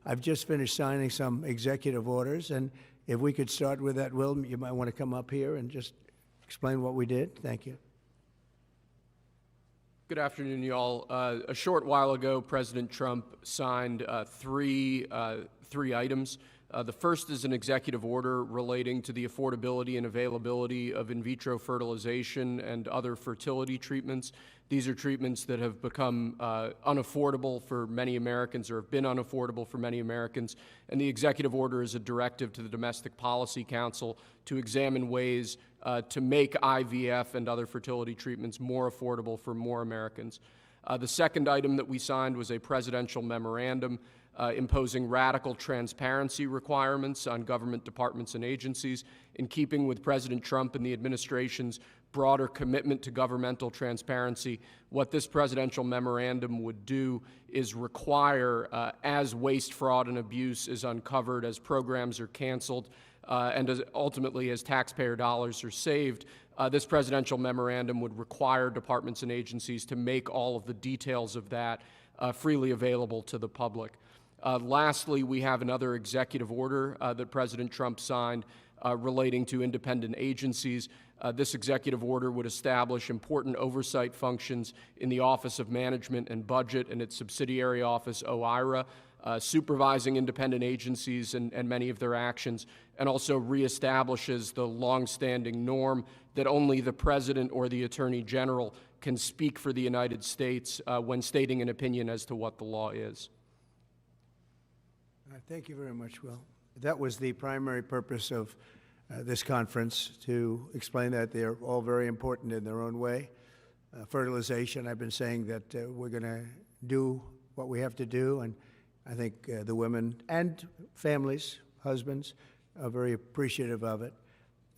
I've just finished signing some executive orders, and if we could start with that, Will, you might want to come up here and just explain what we did. Thank you. Good afternoon, y'all. A short while ago, President Trump signed three items. The first is an executive order relating to the affordability and availability of in vitro fertilization and other fertility treatments. These are treatments that have become unaffordable for many Americans, or have been unaffordable for many Americans. And the executive order is a directive to the Domestic Policy Council to examine ways to make IVF and other fertility treatments more affordable for more Americans. The second item that we signed was a presidential memorandum imposing radical transparency requirements on government departments and agencies, in keeping with President Trump and the administration's broader commitment to governmental transparency. What this presidential memorandum would do is require, as waste, fraud, and abuse is uncovered, as programs are canceled, and ultimately as taxpayer dollars are saved, this presidential memorandum would require departments and agencies to make all of the details of that freely available to the public. Lastly, we have another executive order that President Trump signed relating to independent agencies. This executive order would establish important oversight functions in the Office of Management and Budget and its subsidiary office, OIRA, supervising independent agencies and many of their actions, and also reestablishes the longstanding norm that only the President or the Attorney General can speak for the United States when stating an opinion as to what the law is. Thank you very much, Will. That was the primary purpose of this conference, to explain that they're all very important in their own way. Fertilization, I've been saying that we're going to do what we have to do, and I think the women and families, husbands, are very appreciative of it.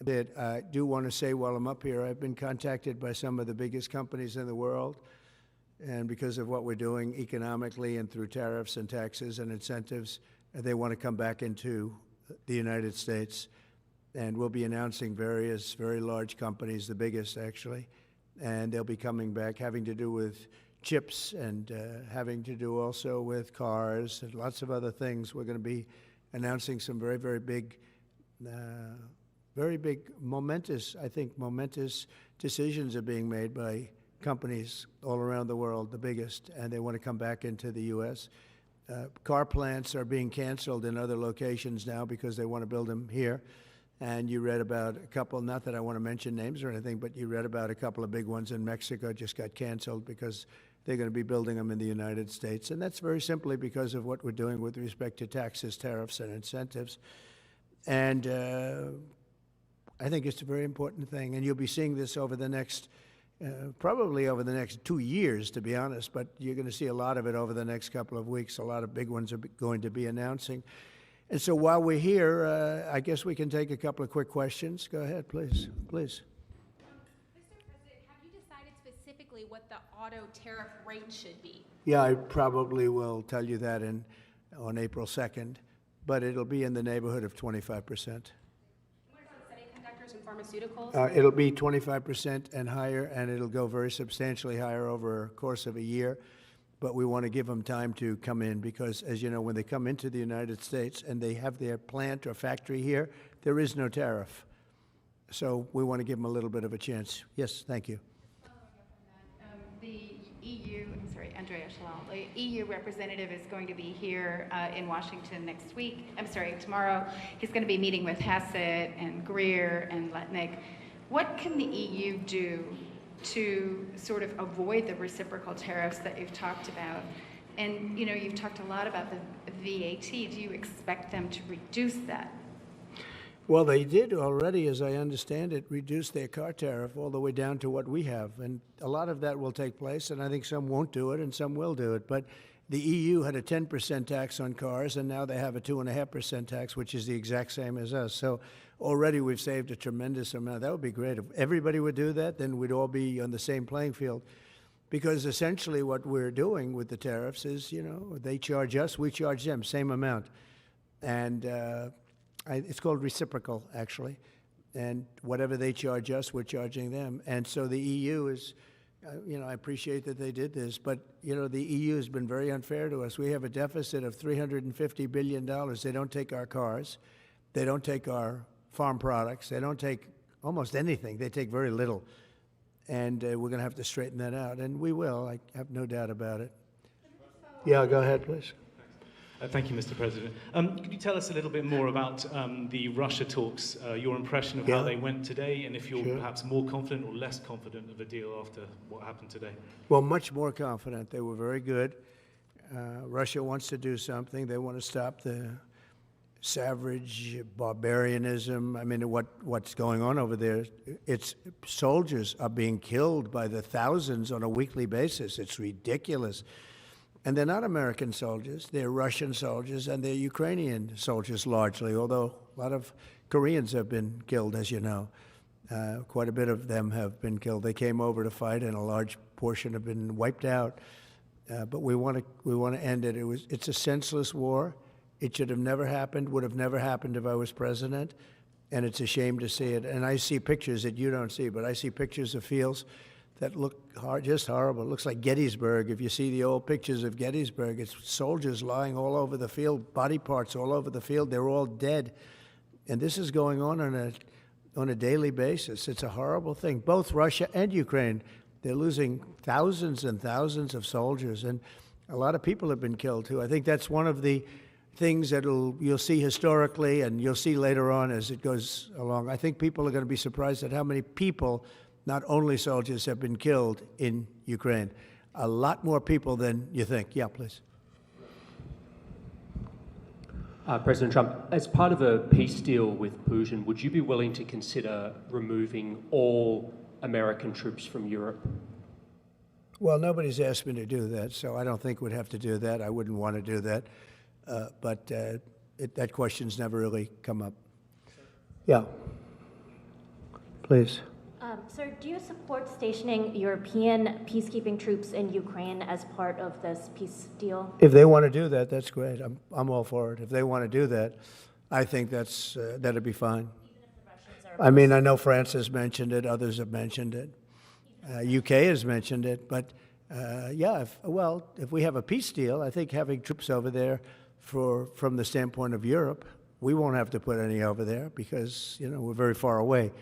But I do want to say while I'm up here, I've been contacted by some of the biggest companies in the world, and because of what we're doing economically and through tariffs and taxes and incentives, they want to come back into the United States. And we'll be announcing various very large companies, the biggest actually, and they'll be coming back, having to do with chips and having to do also with cars and lots of other things. We're going to be announcing some very, very big, momentous decisions are being made by companies all around the world, the biggest, and they want to come back into the U.S. Car plants are being canceled in other locations now because they want to build them here. And you read about a couple, not that I want to mention names or anything, but you read about a couple of big ones in Mexico just got canceled because they're going to be building them in the United States. And that's very simply because of what we're doing with respect to taxes, tariffs, and incentives. And I think it's a very important thing. And you'll be seeing this over the next, probably over the next 2 years, to be honest, but you're going to see a lot of it over the next couple of weeks. A lot of big ones are going to be announcing. And so while we're here, I guess we can take a couple of quick questions. Go ahead, please. Please. Mr. President, have you decided specifically what the auto tariff rate should be? Yeah, I probably will tell you that on April 2nd, but it'll be in the neighborhood of 25%. What about semiconductors and pharmaceuticals? It'll be 25% and higher, and it'll go very substantially higher over a course of a year. But we want to give them time to come in because, as you know, when they come into the United States and they have their plant or factory here, there is no tariff. So we want to give them a little bit of a chance. Yes, thank you. Following up on that, the EU, Andrea Shalal, the EU representative is going to be here in Washington tomorrow. He's going to be meeting with Hassett and Greer and Letnick. What can the EU do to sort of avoid the reciprocal tariffs that you've talked about? And, you know, you've talked a lot about the VAT. Do you expect them to reduce that? Well, they did already, as I understand it, reduce their car tariff all the way down to what we have. And a lot of that will take place, and I think some won't do it and some will do it. But the EU had a 10% tax on cars, and now they have a 2.5% tax, which is the exact same as us. So already we've saved a tremendous amount. That would be great. If everybody would do that, then we'd all be on the same playing field. Because essentially what we're doing with the tariffs is, you know, they charge us, we charge them, same amount. And it's called reciprocal, actually. And whatever they charge us, we're charging them. And so the EU is I appreciate that they did this, but, the EU has been very unfair to us. We have a deficit of $350 billion. They don't take our cars. They don't take our farm products. They don't take almost anything. They take very little. And we're going to have to straighten that out, and we will. I have no doubt about it. Yeah, go ahead, please. Thank you, Mr. President. Could you tell us a little bit more about the Russia talks, your impression of how they went today, and if you're perhaps more confident or less confident of a deal after what happened today? Well, much more confident. They were very good. Russia wants to do something. They want to stop the savage barbarianism. I mean, what's going on over there? It's soldiers are being killed by the thousands on a weekly basis. It's ridiculous. And they're not American soldiers. They're Russian soldiers, and they're Ukrainian soldiers largely, although a lot of Koreans have been killed, as you know. Quite a bit of them have been killed. They came over to fight, and a large portion have been wiped out. But we want to end it. It's a senseless war. It should have never happened, would have never happened if I was president, and it's a shame to see it. And I see pictures that you don't see, but I see pictures of fields that look just horrible. It looks like Gettysburg. If you see the old pictures of Gettysburg, it's soldiers lying all over the field, body parts all over the field. They're all dead. And this is going on a daily basis. It's a horrible thing. Both Russia and Ukraine, they're losing thousands and thousands of soldiers, and a lot of people have been killed too. I think that's one of the things that you'll see historically, and you'll see later on as it goes along. I think people are going to be surprised at how many people, not only soldiers, have been killed in Ukraine. A lot more people than you think. Yeah, please. President Trump, as part of a peace deal with Putin, would you be willing to consider removing all American troops from Europe? Well, nobody's asked me to do that, so I don't think we'd have to do that. I wouldn't want to do that. But that question's never really come up. Yeah. Please. Sir, do you support stationing European peacekeeping troops in Ukraine as part of this peace deal? If they want to do that, that's great. I'm all for it. If they want to do that, I think that'd be fine. Even if the Russians are I mean, I know France has mentioned it. Others have mentioned it. UK has mentioned it. But if we have a peace deal, I think having troops over there from the standpoint of Europe, we won't have to put any over there because, we're very far away.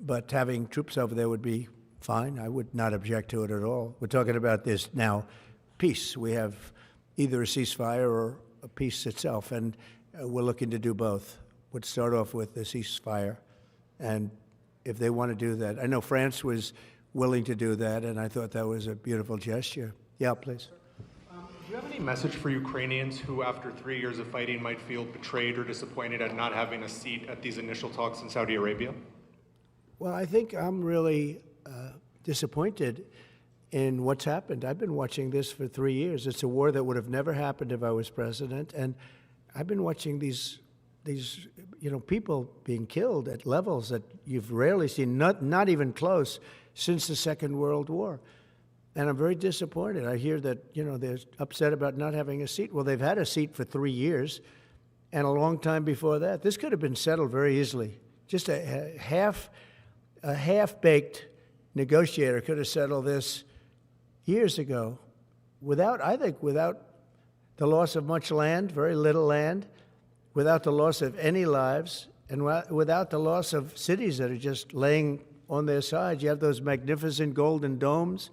But having troops over there would be fine. I would not object to it at all. We're talking about this now, peace. We have either a ceasefire or a peace itself, and we're looking to do both. We'd start off with the ceasefire, and if they want to do that. I know France was willing to do that, and I thought that was a beautiful gesture. Yeah, please. Do you have any message for Ukrainians who, after 3 years of fighting, might feel betrayed or disappointed at not having a seat at these initial talks in Saudi Arabia? Well, I think I'm really disappointed in what's happened. I've been watching this for 3 years. It's a war that would have never happened if I was president, and I've been watching these people being killed at levels that you've rarely seen, not even close, since the Second World War. And I'm very disappointed. I hear that, they're upset about not having a seat. Well, they've had a seat for 3 years and a long time before that. This could have been settled very easily. Just a half-baked negotiator could have settled this years ago without the loss of much land, very little land, without the loss of any lives, and without the loss of cities that are just laying on their sides. You have those magnificent golden domes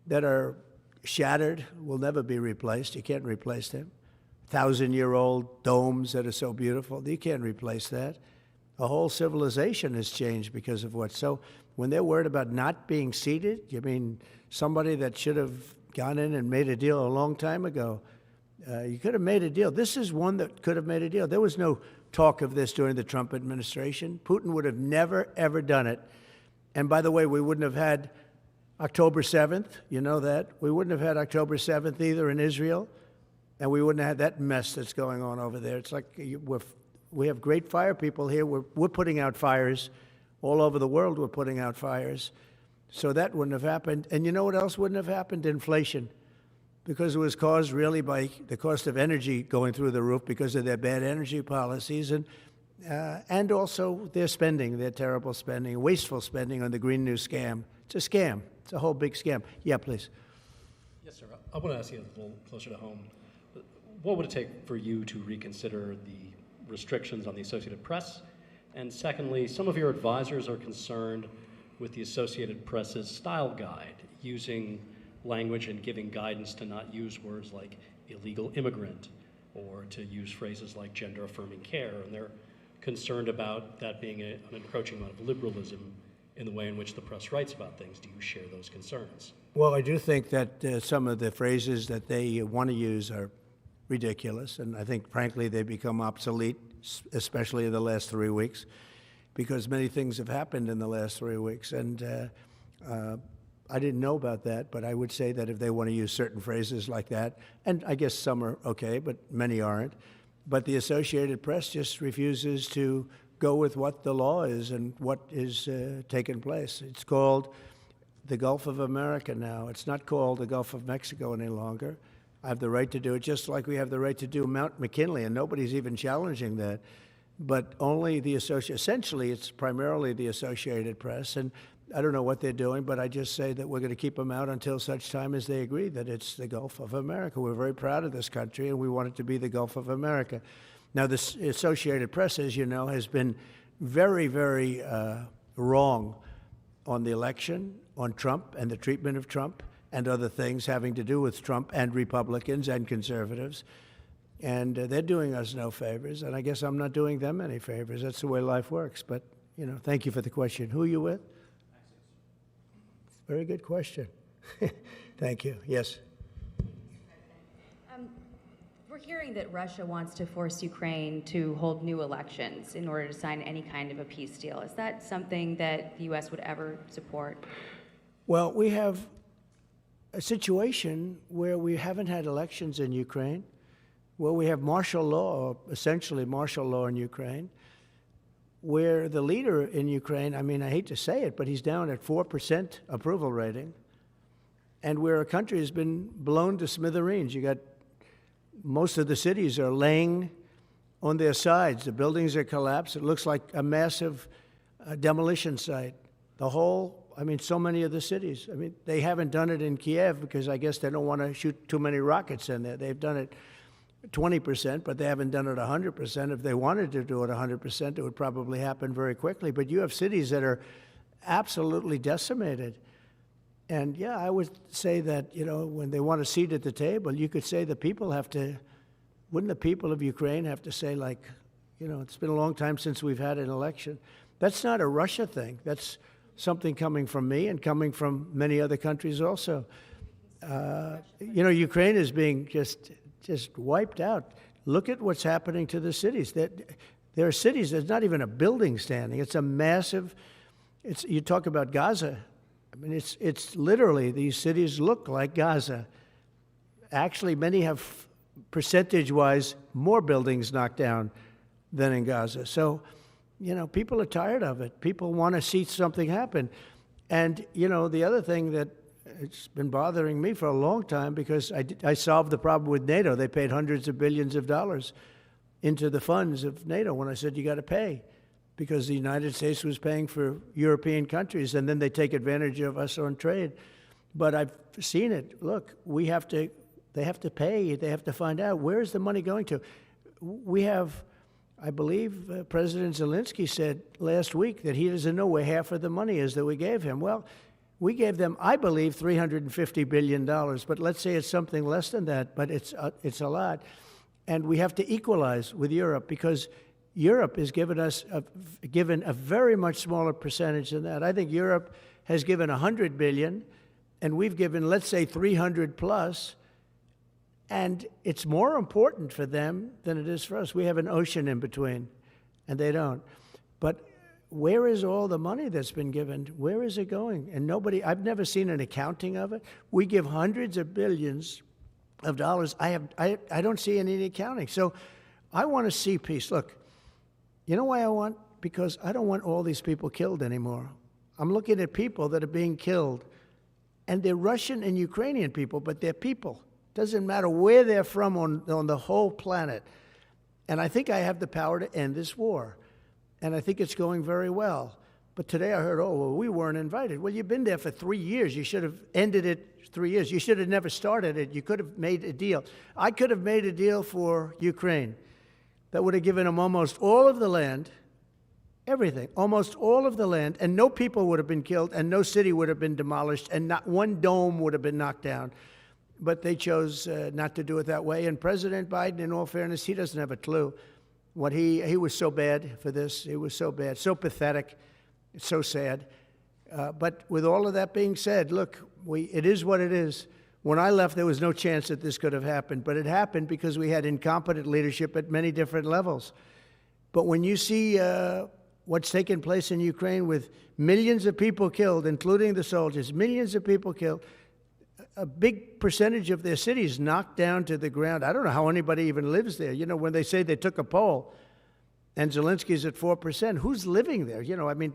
that are shattered, will never be replaced. You can't replace them. 1,000-year-old domes that are so beautiful, you can't replace that. A whole civilization has changed because of what. So when they're worried about not being seated, you mean somebody that should have gone in and made a deal a long time ago? You could have made a deal. This is one that could have made a deal. There was no talk of this during the Trump administration. Putin would have never, ever done it. And by the way, we wouldn't have had October 7th. You know that. We wouldn't have had October 7th either in Israel. And we wouldn't have had that mess that's going on over there. It's like we have great fire people here. We're putting out fires. All over the world, we're putting out fires. So that wouldn't have happened. And you know what else wouldn't have happened? Inflation. Because it was caused really by the cost of energy going through the roof because of their bad energy policies and also their spending, their terrible spending, wasteful spending on the Green New Scam. It's a scam. It's a whole big scam. Yeah, please. Yes, sir. I want to ask you a little closer to home. What would it take for you to reconsider the restrictions on the Associated Press? And secondly, some of your advisors are concerned with the Associated Press's style guide, using language and giving guidance to not use words like illegal immigrant or to use phrases like gender-affirming care. And they're concerned about that being an encroaching amount of liberalism in the way in which the press writes about things. Do you share those concerns? Well, I do think that some of the phrases that they want to use are ridiculous, and I think, frankly, they become obsolete, especially in the last 3 weeks, because many things have happened in the last 3 weeks. And I didn't know about that, but I would say that if they want to use certain phrases like that, and I guess some are okay, but many aren't, but the Associated Press just refuses to go with what the law is and what is taking place. It's called the Gulf of America now. It's not called the Gulf of Mexico any longer. I have the right to do it just like we have the right to do Mount McKinley, and nobody's even challenging that. But only the essentially, it's primarily the Associated Press, and I don't know what they're doing, but I just say that we're going to keep them out until such time as they agree that it's the Gulf of America. We're very proud of this country, and we want it to be the Gulf of America. Now, the Associated Press, as you know, has been very, very wrong on the election, on Trump and the treatment of Trump, and other things having to do with Trump and Republicans and conservatives. And they're doing us no favors, and I guess I'm not doing them any favors. That's the way life works. But, you know, thank you for the question. Who are you with? Very good question. Thank you. Yes. We're hearing that Russia wants to force Ukraine to hold new elections in order to sign any kind of a peace deal. Is that something that the U.S. would ever support? Well, we have a situation where we haven't had elections in Ukraine, where we have martial law, or essentially martial law in Ukraine, where the leader in Ukraine, I mean, I hate to say it, but he's down at 4% approval rating, and where a country has been blown to smithereens. You got most of the cities are laying on their sides. The buildings are collapsed. It looks like a massive demolition site. The whole, I mean, so many of the cities. I mean, they haven't done it in Kiev because I guess they don't want to shoot too many rockets in there. They've done it 20%, but they haven't done it 100%. If they wanted to do it 100%, it would probably happen very quickly. But you have cities that are absolutely decimated. And yeah, I would say that, you know, when they want a seat at the table, you could say the people have to, wouldn't the people of Ukraine have to say, like, you know, it's been a long time since we've had an election. That's not a Russia thing. That's something coming from me and coming from many other countries also. You know, Ukraine is being just wiped out. Look at what's happening to the cities. There are cities, there's not even a building standing. It's a massive, you talk about Gaza. I mean, it's literally, these cities look like Gaza. Actually, many have, percentage-wise, more buildings knocked down than in Gaza. So, you know, people are tired of it. People want to see something happen. And, you know, the other thing that it's been bothering me for a long time, because I solved the problem with NATO. They paid hundreds of billions of dollars into the funds of NATO when I said, you got to pay, because the United States was paying for European countries, and then they take advantage of us on trade. But I've seen it. Look, they have to pay. They have to find out, where is the money going to? We have, I believe President Zelensky said last week that he doesn't know where half of the money is that we gave him. Well, we gave them, I believe, $350 billion, but let's say it's something less than that, but it's a lot. And we have to equalize with Europe, because Europe has given us given a very much smaller percentage than that. I think Europe has given $100 billion, and we've given, let's say, 300 plus, and it's more important for them than it is for us. We have an ocean in between, and they don't. But where is all the money that's been given? Where is it going? And nobody, I've never seen an accounting of it. We give hundreds of billions of dollars. I don't see any accounting. So I want to see peace. Look, you know why I want? Because I don't want all these people killed anymore. I'm looking at people that are being killed, and they're Russian and Ukrainian people, but they're people. Doesn't matter where they're from on the whole planet. And I think I have the power to end this war. And I think it's going very well. But today I heard, oh, well, we weren't invited. Well, you've been there for 3 years. You should have ended it 3 years. You should have never started it. You could have made a deal. I could have made a deal for Ukraine that would have given them almost all of the land, everything, almost all of the land, and no people would have been killed, and no city would have been demolished, and not one dome would have been knocked down. But they chose not to do it that way. And President Biden, in all fairness, he doesn't have a clue. What he was so bad for this. He was so bad, so pathetic, so sad. But with all of that being said, look, it is what it is. When I left, there was no chance that this could have happened. But it happened because we had incompetent leadership at many different levels. But when you see what's taken place in Ukraine with millions of people killed, including the soldiers, millions of people killed, a big percentage of their cities knocked down to the ground. I don't know how anybody even lives there. You know, when they say they took a poll and Zelensky's at 4%, who's living there? You know, I mean,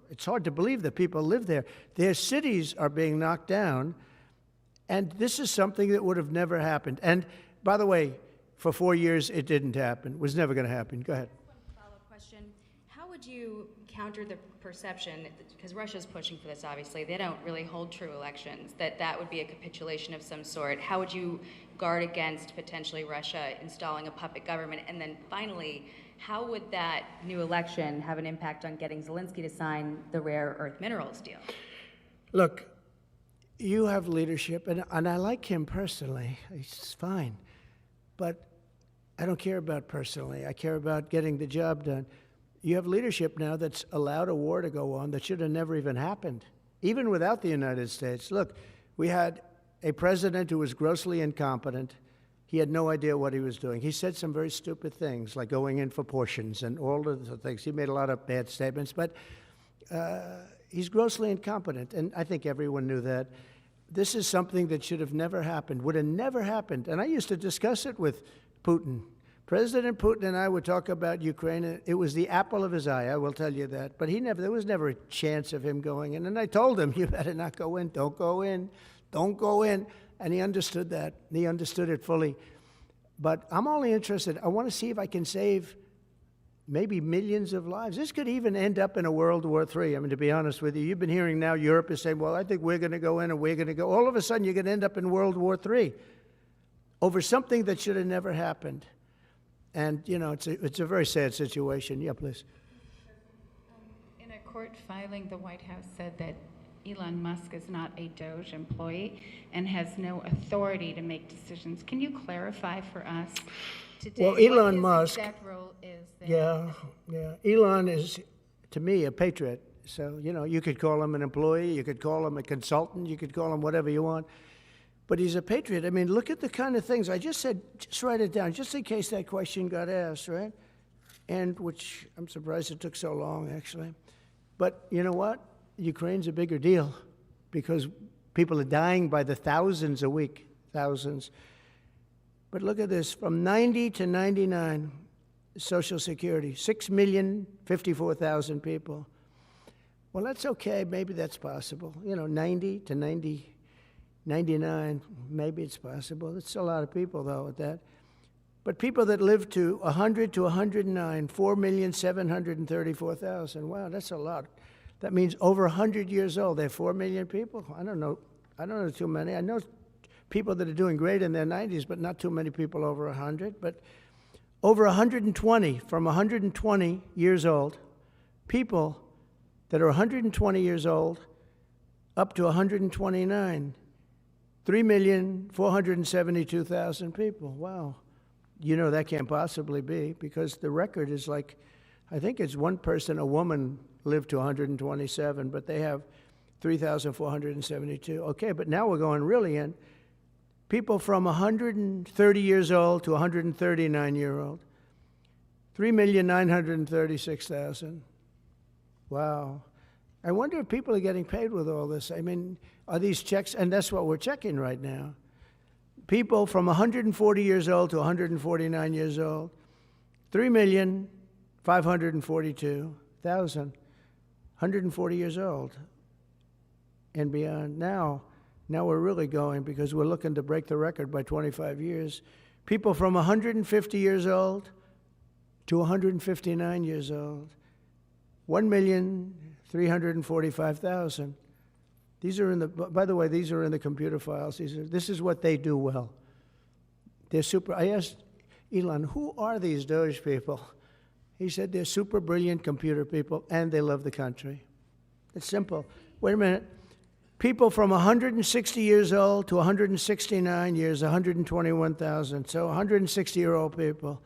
it's hard to believe that people live there. Their cities are being knocked down, and this is something that would have never happened. And by the way, for 4 years, it didn't happen. It was never going to happen. Go ahead. One follow-up question. How would you counter the perception, because Russia's pushing for this, obviously, they don't really hold true elections, that would be a capitulation of some sort. How would you guard against potentially Russia installing a puppet government? And then finally, how would that new election have an impact on getting Zelensky to sign the rare earth minerals deal? Look, you have leadership, and I like him personally. He's fine. But I don't care about personally. I care about getting the job done. You have leadership now that's allowed a war to go on that should have never even happened, even without the United States. Look, we had a president who was grossly incompetent. He had no idea what he was doing. He said some very stupid things, like going in for portions and all of the things. He made a lot of bad statements, but he's grossly incompetent, and I think everyone knew that. This is something that should have never happened, would have never happened. And I used to discuss it with Putin. President Putin and I would talk about Ukraine. It was the apple of his eye, I will tell you that. But there was never a chance of him going in. And I told him, you better not go in. Don't go in. Don't go in. And he understood that. He understood it fully. But I'm only interested. I want to see if I can save maybe millions of lives. This could even end up in a World War III. I mean, to be honest with you, you've been hearing now Europe is saying, well, I think we're going to go in and we're going to go. All of a sudden, you're going to end up in World War III over something that should have never happened. And, you know, it's a very sad situation. Yeah, please. In a court filing, the White House said that Elon Musk is not a DOJ employee and has no authority to make decisions. Can you clarify for us today Well, Elon what his Musk, exact role is there? Yeah. Elon is, to me, a patriot. So, you know, you could call him an employee, you could call him a consultant, you could call him whatever you want. But he's a patriot. I mean, look at the kind of things. I just said, just write it down, just in case that question got asked, right? And which I'm surprised it took so long, actually. But you know what? Ukraine's a bigger deal because people are dying by the thousands a week, thousands. But look at this, from 90 to 99, Social Security, 6,054,000 people. Well, that's okay, maybe that's possible. You know, 90 to 99, maybe it's possible. It's a lot of people, though, at that. But people that live to 100 to 109, 4,734,000. Wow, that's a lot. That means over 100 years old. They're 4 million people. I don't know too many. I know people that are doing great in their 90s, but not too many people over 100. But over 120, from 120 years old, people that are 120 years old up to 129, 3,472,000 people. Wow. You know that can't possibly be because the record is like, I think it's one person, a woman, lived to 127, but they have 3,472. Okay, but now we're going really in. People from 130 years old to 139-year-old, 3,936,000. Wow. I wonder if people are getting paid with all this. I mean, are these checks? And that's what we're checking right now. People from 140 years old to 149 years old, 3,542,000, 140 years old and beyond. Now we're really going because we're looking to break the record by 25 years. People from 150 years old to 159 years old, 345,000. These are in the, by the way, these are in the computer files. This is what they do well. They're super. I asked Elon, who are these Doge people? He said they're super brilliant computer people and they love the country. It's simple. Wait a minute. People from 160 years old to 169 years, 121,000. So 160-year-old people.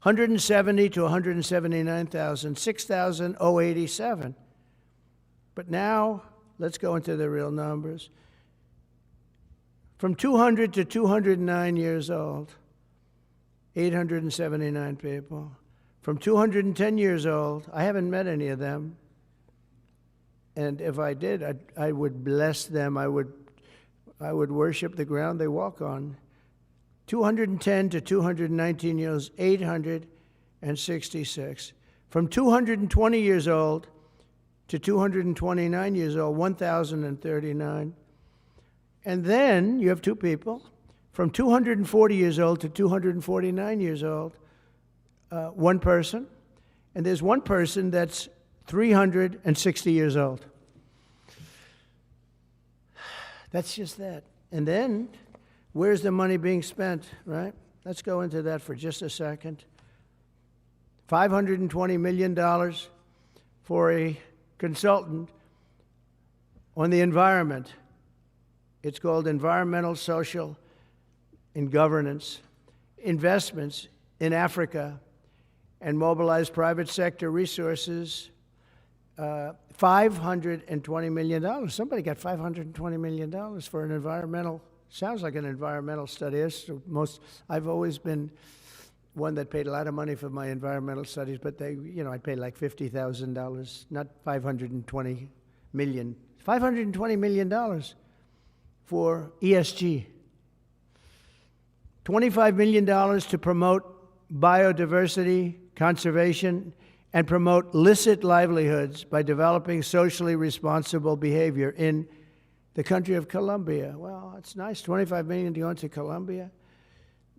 170 to 179,000, 6,087. But now, let's go into the real numbers. From 200 to 209 years old, 879 people. From 210 years old, I haven't met any of them. And if I did, I would bless them. I would worship the ground they walk on. 210 to 219 years, 866. From 220 years old to 229 years old, 1,039. And then you have two people. From 240 years old to 249 years old, one person. And there's one person that's 360 years old. That's just that. And then, where's the money being spent, right? Let's go into that for just a second. $520 million for a consultant on the environment. It's called Environmental, Social, and Governance. Investments in Africa and mobilize private sector resources. $520 million. Somebody got $520 million for an environmental, sounds like an environmental study. I've always been one that paid a lot of money for my environmental studies, but I paid like $50,000, not $520 million. $520 million for ESG. $25 million to promote biodiversity, conservation, and promote licit livelihoods by developing socially responsible behavior in the country of Colombia. Well, it's nice, $25 million to go into Colombia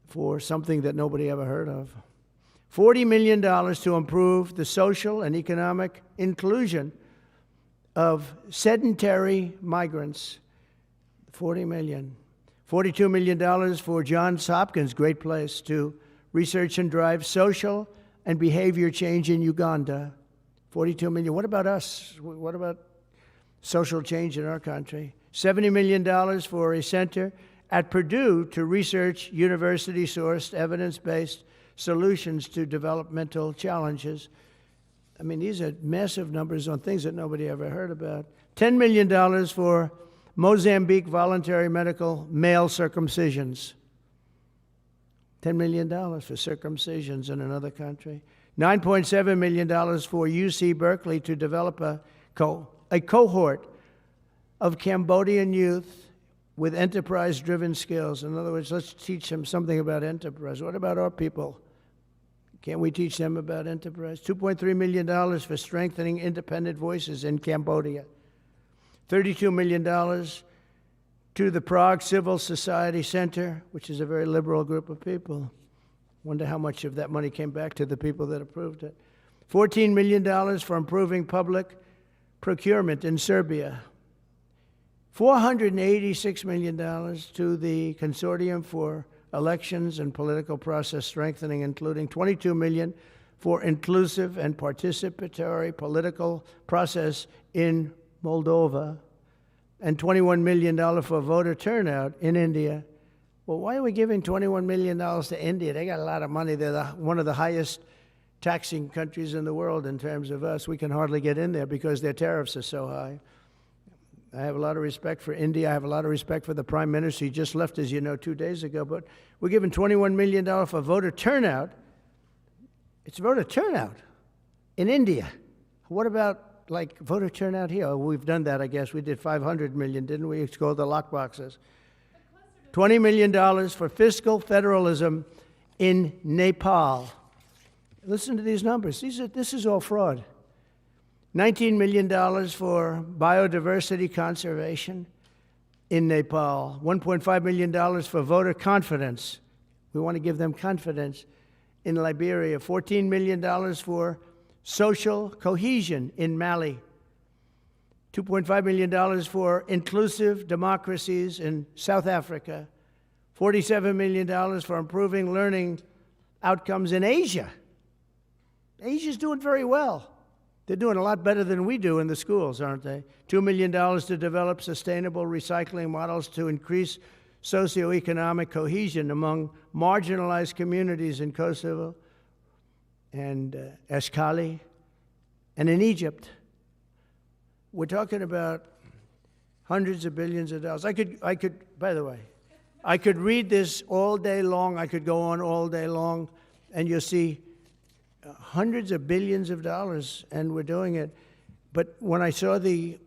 for something that nobody ever heard of. $40 million to improve the social and economic inclusion of sedentary migrants. $40 million. $42 million for Johns Hopkins, great place, to research and drive social and behavior change in Uganda. $42 million. What about us? What about social change in our country? $70 million for a center at Purdue to research university-sourced, evidence-based solutions to developmental challenges. I mean, these are massive numbers on things that nobody ever heard about. $10 million for Mozambique voluntary medical male circumcisions. $10 million for circumcisions in another country. $9.7 million for UC Berkeley to develop a cohort of Cambodian youth with enterprise-driven skills. In other words, let's teach them something about enterprise. What about our people? Can't we teach them about enterprise? $2.3 million for strengthening independent voices in Cambodia. $32 million to the Prague Civil Society Center, which is a very liberal group of people. Wonder how much of that money came back to the people that approved it. $14 million for improving public procurement in Serbia. $486 million to the Consortium for Elections and Political Process Strengthening, including $22 million for inclusive and participatory political process in Moldova, and $21 million for voter turnout in India. Well, why are we giving $21 million to India? They got a lot of money. They're one of the highest taxing countries in the world in terms of us. We can hardly get in there because their tariffs are so high. I have a lot of respect for India. I have a lot of respect for the Prime Minister. He just left, as you know, 2 days ago. But we're giving $21 million for voter turnout. It's voter turnout in India. What about like voter turnout here? Oh, we've done that, I guess. We did 500 million, didn't we? It's called the lockboxes. $20 million for fiscal federalism in Nepal. Listen to these numbers. This is all fraud. $19 million for biodiversity conservation in Nepal. $1.5 million for voter confidence. We want to give them confidence in Liberia. $14 million for social cohesion in Mali. $2.5 million for inclusive democracies in South Africa, $47 million for improving learning outcomes in Asia. Asia's doing very well. They're doing a lot better than we do in the schools, aren't they? $2 million to develop sustainable recycling models to increase socioeconomic cohesion among marginalized communities in Kosovo and Eshkali and in Egypt. We're talking about hundreds of billions of dollars. I could, by the way, I could read this all day long. I could go on all day long, and you'll see hundreds of billions of dollars, and we're doing it. But when I saw the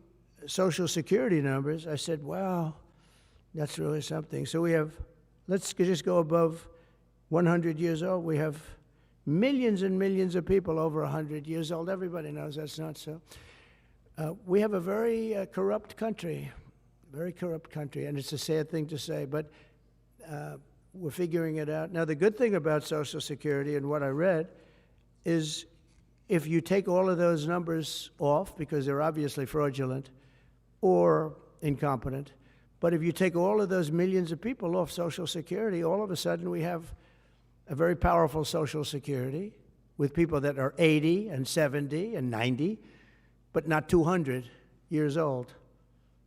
Social Security numbers, I said, wow, that's really something. So we have, let's just go above 100 years old. We have millions and millions of people over 100 years old. Everybody knows that's not so. We have a very corrupt country, and it's a sad thing to say, but we're figuring it out. Now, the good thing about Social Security and what I read is if you take all of those numbers off, because they're obviously fraudulent or incompetent, but if you take all of those millions of people off Social Security, all of a sudden we have a very powerful Social Security with people that are 80 and 70 and 90, but not 200 years old.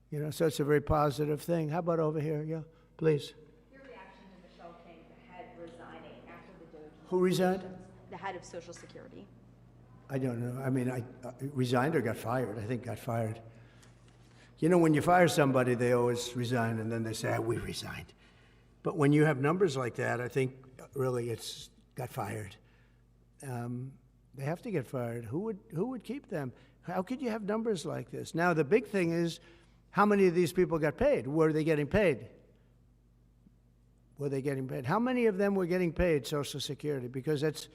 You know, so it's a very positive thing. How about over here? Yeah, please. Your reaction to Michelle King, the head, resigning after the Doge? Who resigned? The head of Social Security. I don't know. I mean, I resigned or got fired. I think got fired. You know, when you fire somebody, they always resign, and then they say, we resigned. But when you have numbers like that, I think really it's got fired. They have to get fired. Who would keep them? How could you have numbers like this? Now, the big thing is, how many of these people got paid? Were they getting paid? Were they getting paid? How many of them were getting paid Social Security? Because if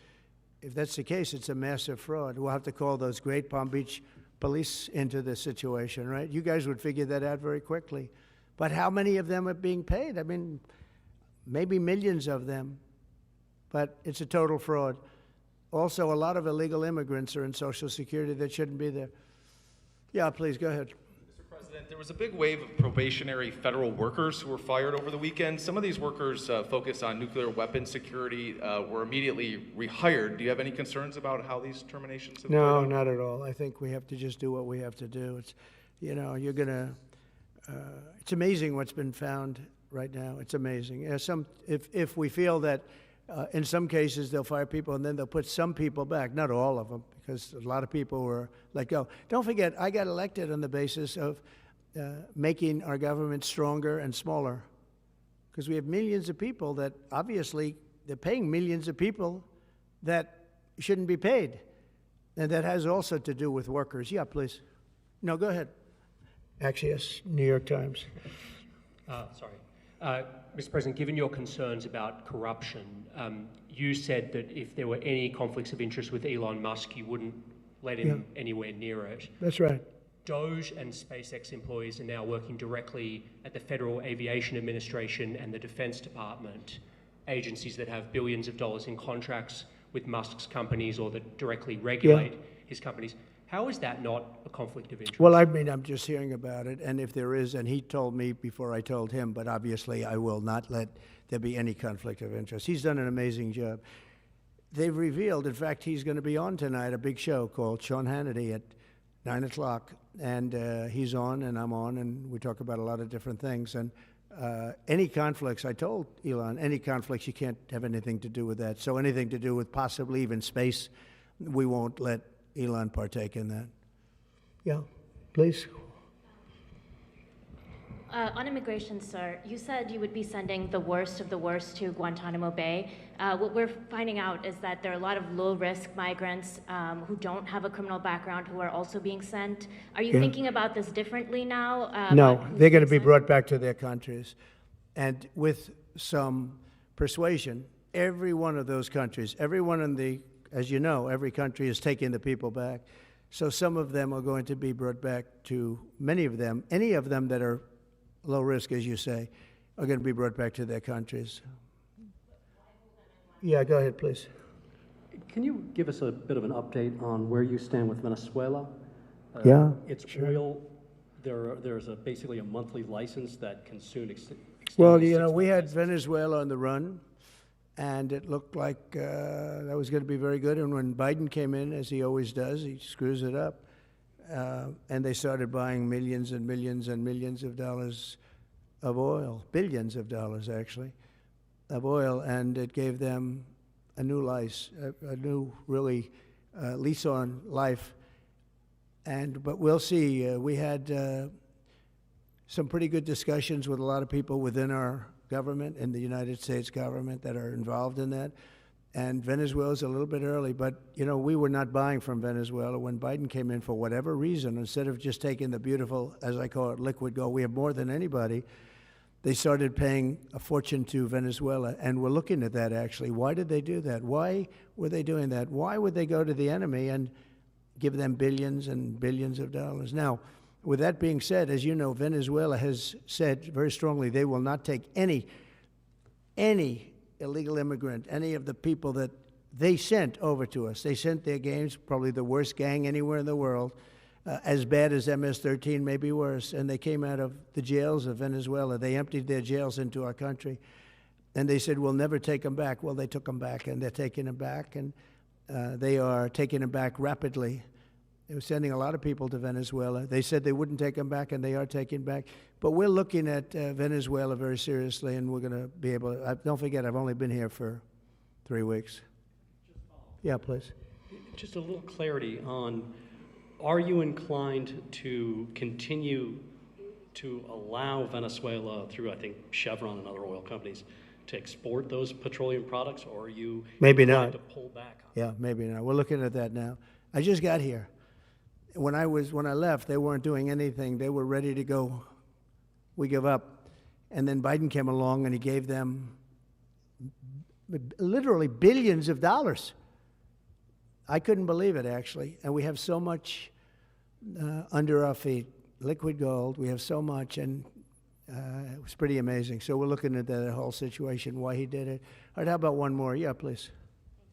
that's the case, it's a massive fraud. We'll have to call those great Palm Beach police into this situation, right? You guys would figure that out very quickly. But how many of them are being paid? I mean, maybe millions of them, but it's a total fraud. Also, a lot of illegal immigrants are in Social Security that shouldn't be there. Yeah, please, go ahead. Mr. President, there was a big wave of probationary federal workers who were fired over the weekend. Some of these workers focus on nuclear weapon security, were immediately rehired. Do you have any concerns about how these terminations have played No, out? not at all. I think we have to just do what we have to do. It's, you know, you're gonna, it's amazing what's been found right now. It's amazing. If we feel that in some cases they'll fire people and then they'll put some people back, not all of them, because a lot of people were let go. Don't forget, I got elected on the basis of making our government stronger and smaller, because we have millions of people that obviously they're paying millions of people that shouldn't be paid. And that has also to do with workers. Yeah, please. No, go ahead. Actually, yes, New York Times. Mr. President, given your concerns about corruption, you said that if there were any conflicts of interest with Elon Musk, you wouldn't let him anywhere near it. That's right. Doge and SpaceX employees are now working directly at the Federal Aviation Administration and the Defense Department, agencies that have billions of dollars in contracts with Musk's companies or that directly regulate his companies. How is that not a conflict of interest? Well, I mean, I'm just hearing about it, and if there is, and he told me before I told him, but obviously I will not let there be any conflict of interest. He's done an amazing job. They've revealed, in fact, he's going to be on tonight, a big show called Sean Hannity at 9 o'clock, and he's on and I'm on, and we talk about a lot of different things. And any conflicts, I told Elon, any conflicts, you can't have anything to do with that. So anything to do with possibly even space, we won't let Elon partake in that. Yeah, please. On immigration, sir, you said you would be sending the worst of the worst to Guantanamo Bay. What we're finding out is that there are a lot of low-risk migrants who don't have a criminal background who are also being sent. Are you thinking about this differently now? No, they're going to be brought back to their countries. And with some persuasion, every one of those countries, everyone in the, as you know, every country is taking the people back. So some of them are going to be brought back to, many of them, any of them that are low risk, as you say, are going to be brought back to their countries. Yeah, go ahead, please. Can you give us a bit of an update on where you stand with Venezuela? Yeah, Its sure. oil there's basically a monthly license that can soon extend. Well, to you know, 6 we had months. Venezuela on the run, and it looked like that was going to be very good. And when Biden came in, as he always does, he screws it up. And they started buying millions and millions and millions of dollars of oil, billions of dollars actually, of oil, and it gave them a new life, a new really lease on life. But we'll see. We had some pretty good discussions with a lot of people within our government and the United States government that are involved in that. And Venezuela's a little bit early, but, you know, we were not buying from Venezuela when Biden came in for whatever reason. Instead of just taking the beautiful, as I call it, liquid gold, we have more than anybody. They started paying a fortune to Venezuela, and we're looking at that, actually. Why did they do that? Why were they doing that? Why would they go to the enemy and give them billions and billions of dollars? Now, with that being said, as you know, Venezuela has said very strongly they will not take any illegal immigrant, any of the people that they sent over to us. They sent their gangs, probably the worst gang anywhere in the world, as bad as MS-13, maybe worse, and they came out of the jails of Venezuela. They emptied their jails into our country, and they said, we'll never take them back. Well, they took them back, and they're taking them back, and they are taking them back rapidly. They were sending a lot of people to Venezuela. They said they wouldn't take them back, and they are taking back. But we're looking at Venezuela very seriously, and we're going to be able to. Don't forget, I've only been here for 3 weeks. Yeah, please. Just a little clarity on, are you inclined to continue to allow Venezuela, through, I think, Chevron and other oil companies, to export those petroleum products, or are you Maybe inclined not. to pull back? Yeah, maybe not. We're looking at that now. I just got here. When I left, they weren't doing anything. They were ready to go. We give up. And then Biden came along and he gave them literally billions of dollars. I couldn't believe it, actually. And we have so much under our feet, liquid gold. We have so much, and it was pretty amazing. So we're looking at that whole situation, why he did it. All right, how about one more? Yeah, please.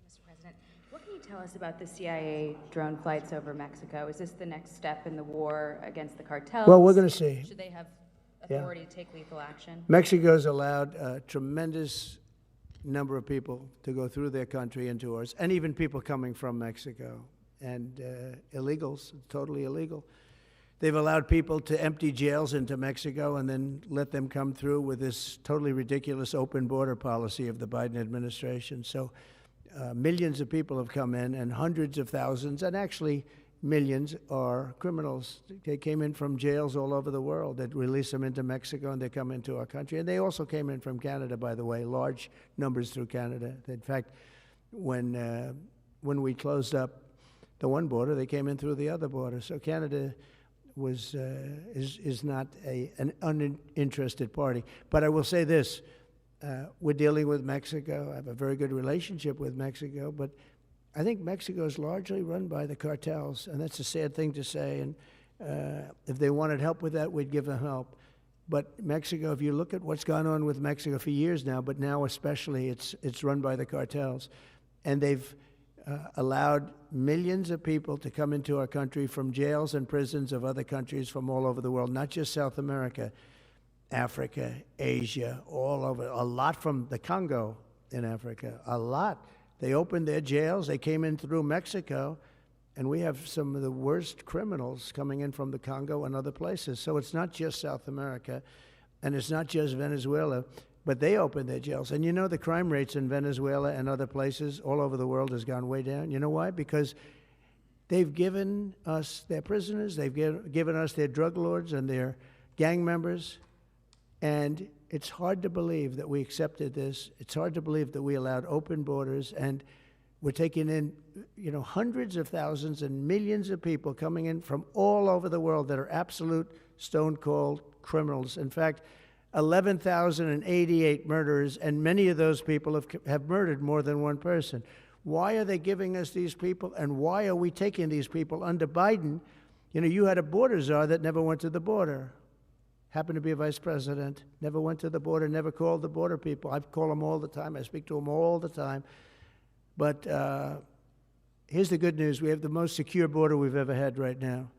Mr. President, what can you tell us about the CIA drone flights over Mexico? Is this the next step in the war against the cartels? Well, we're going to see. Should they have authority to take lethal action? Mexico's allowed a tremendous number of people to go through their country into ours, and even people coming from Mexico, and illegals, totally illegal. They've allowed people to empty jails into Mexico and then let them come through with this totally ridiculous open border policy of the Biden administration. So millions of people have come in, and hundreds of thousands, and actually millions, are criminals. They came in from jails all over the world. They'd release them into Mexico, and they come into our country. And they also came in from Canada, by the way, large numbers through Canada. In fact, when we closed up the one border, they came in through the other border. So Canada is not an uninterested party. But I will say this, we're dealing with Mexico. I have a very good relationship with Mexico, but I think Mexico is largely run by the cartels, and that's a sad thing to say. And if they wanted help with that, we'd give them help. But Mexico, if you look at what's gone on with Mexico for years now, but now especially, it's run by the cartels. And they've allowed millions of people to come into our country from jails and prisons of other countries from all over the world, not just South America, Africa, Asia, all over, a lot from the Congo in Africa, a lot. They opened their jails, they came in through Mexico, and we have some of the worst criminals coming in from the Congo and other places. So it's not just South America, and it's not just Venezuela, but they opened their jails. And you know, the crime rates in Venezuela and other places all over the world has gone way down. You know why? Because they've given us their prisoners, they've given us their drug lords and their gang members, and it's hard to believe that we accepted this. It's hard to believe that we allowed open borders, and we're taking in, you know, hundreds of thousands and millions of people coming in from all over the world that are absolute stone-cold criminals. In fact, 11,088 murderers, and many of those people have murdered more than one person. Why are they giving us these people, and why are we taking these people under Biden? You know, you had a border czar that never went to the border. Happened to be a vice president, never went to the border, never called the border people. I call them all the time. I speak to them all the time. But here's the good news. We have the most secure border we've ever had right now.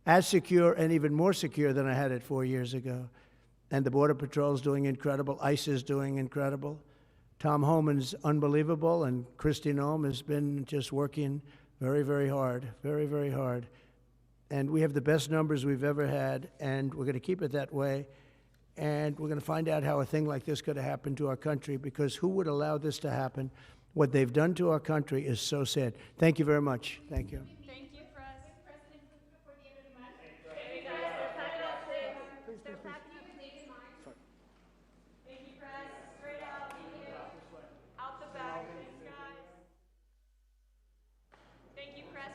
as secure and even more secure than I had it 4 years ago. And the Border Patrol is doing incredible. ICE is doing incredible. Tom Homan's unbelievable, and Kristi Noem has been just working very, very hard, very, very hard. And we have the best numbers we've ever had, and we're going to keep it that way. And we're going to find out how a thing like this could have happened to our country, because who would allow this to happen? What they've done to our country is so sad. Thank you very much. Thank you.